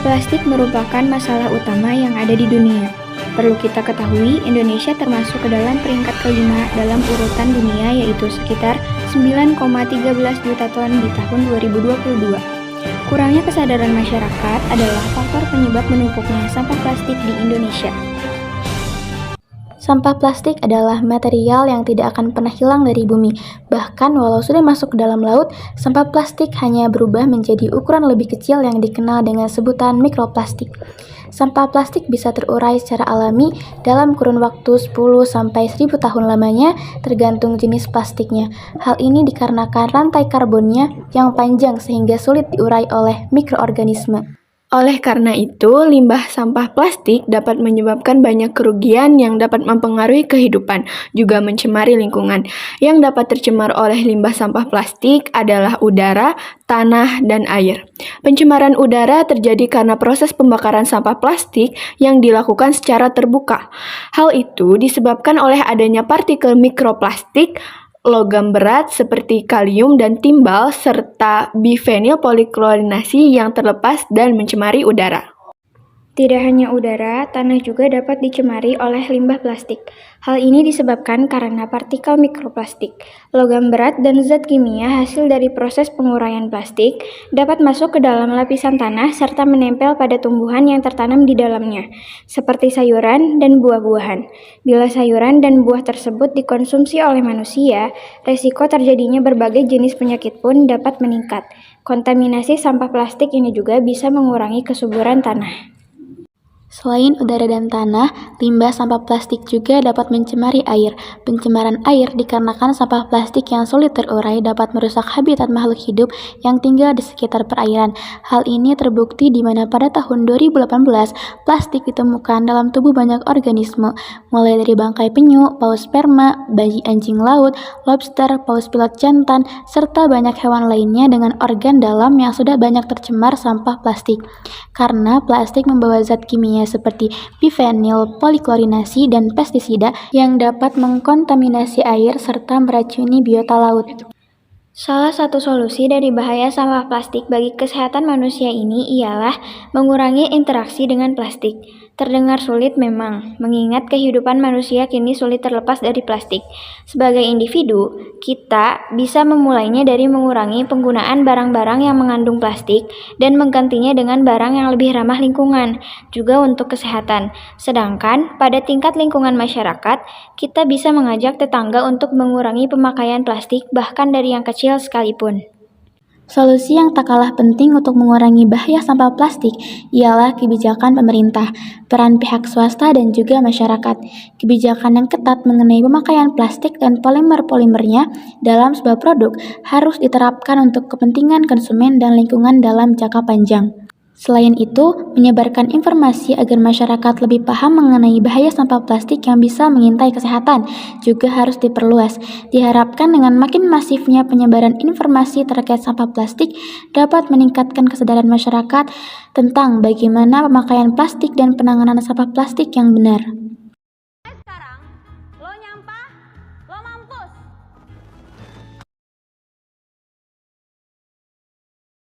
plastik merupakan masalah utama yang ada di dunia. Perlu kita ketahui, Indonesia termasuk ke dalam peringkat kelima dalam urutan dunia, yaitu sekitar 9,13 juta ton di tahun 2022. Kurangnya kesadaran masyarakat adalah faktor penyebab menumpuknya sampah plastik di Indonesia. Sampah plastik adalah material yang tidak akan pernah hilang dari bumi. Bahkan walau sudah masuk ke dalam laut, sampah plastik hanya berubah menjadi ukuran lebih kecil yang dikenal dengan sebutan mikroplastik. Sampah plastik bisa terurai secara alami dalam kurun waktu 10-1000 tahun lamanya, tergantung jenis plastiknya. Hal ini dikarenakan rantai karbonnya yang panjang sehingga sulit diurai oleh mikroorganisme. Oleh karena itu, limbah sampah plastik dapat menyebabkan banyak kerugian yang dapat mempengaruhi kehidupan, juga mencemari lingkungan. Yang dapat tercemar oleh limbah sampah plastik adalah udara, tanah, dan air. Pencemaran udara terjadi karena proses pembakaran sampah plastik yang dilakukan secara terbuka. Hal itu disebabkan oleh adanya partikel mikroplastik, logam berat seperti kalium dan timbal, serta bifenil poliklorinasi yang terlepas dan mencemari udara. Tidak hanya udara, tanah juga dapat dicemari oleh limbah plastik. Hal ini disebabkan karena partikel mikroplastik, logam berat, dan zat kimia hasil dari proses penguraian plastik dapat masuk ke dalam lapisan tanah serta menempel pada tumbuhan yang tertanam di dalamnya, seperti sayuran dan buah-buahan. Bila sayuran dan buah tersebut dikonsumsi oleh manusia, resiko terjadinya berbagai jenis penyakit pun dapat meningkat. Kontaminasi sampah plastik ini juga bisa mengurangi kesuburan tanah. Selain udara dan tanah, limbah sampah plastik juga dapat mencemari air. Pencemaran air dikarenakan sampah plastik yang sulit terurai dapat merusak habitat makhluk hidup yang tinggal di sekitar perairan. Hal ini terbukti di mana pada tahun 2018, plastik ditemukan dalam tubuh banyak organisme, mulai dari bangkai penyu, paus sperma, bayi anjing laut, lobster, paus pilot jantan, serta banyak hewan lainnya dengan organ dalam yang sudah banyak tercemar sampah plastik. Karena plastik membawa zat kimia seperti bifenil poliklorinasi dan pestisida yang dapat mengkontaminasi air serta meracuni biota laut. Salah satu solusi dari bahaya sampah plastik bagi kesehatan manusia ini ialah mengurangi interaksi dengan plastik. Terdengar sulit memang, mengingat kehidupan manusia kini sulit terlepas dari plastik. Sebagai individu, kita bisa memulainya dari mengurangi penggunaan barang-barang yang mengandung plastik dan menggantinya dengan barang yang lebih ramah lingkungan, juga untuk kesehatan. Sedangkan, pada tingkat lingkungan masyarakat, kita bisa mengajak tetangga untuk mengurangi pemakaian plastik bahkan dari yang kecil sekalipun. Solusi yang tak kalah penting untuk mengurangi bahaya sampah plastik ialah kebijakan pemerintah, peran pihak swasta, dan juga masyarakat. Kebijakan yang ketat mengenai pemakaian plastik dan polimer-polimernya dalam sebuah produk harus diterapkan untuk kepentingan konsumen dan lingkungan dalam jangka panjang. Selain itu, menyebarkan informasi agar masyarakat lebih paham mengenai bahaya sampah plastik yang bisa mengintai kesehatan juga harus diperluas. Diharapkan dengan makin masifnya penyebaran informasi terkait sampah plastik dapat meningkatkan kesadaran masyarakat tentang bagaimana pemakaian plastik dan penanganan sampah plastik yang benar.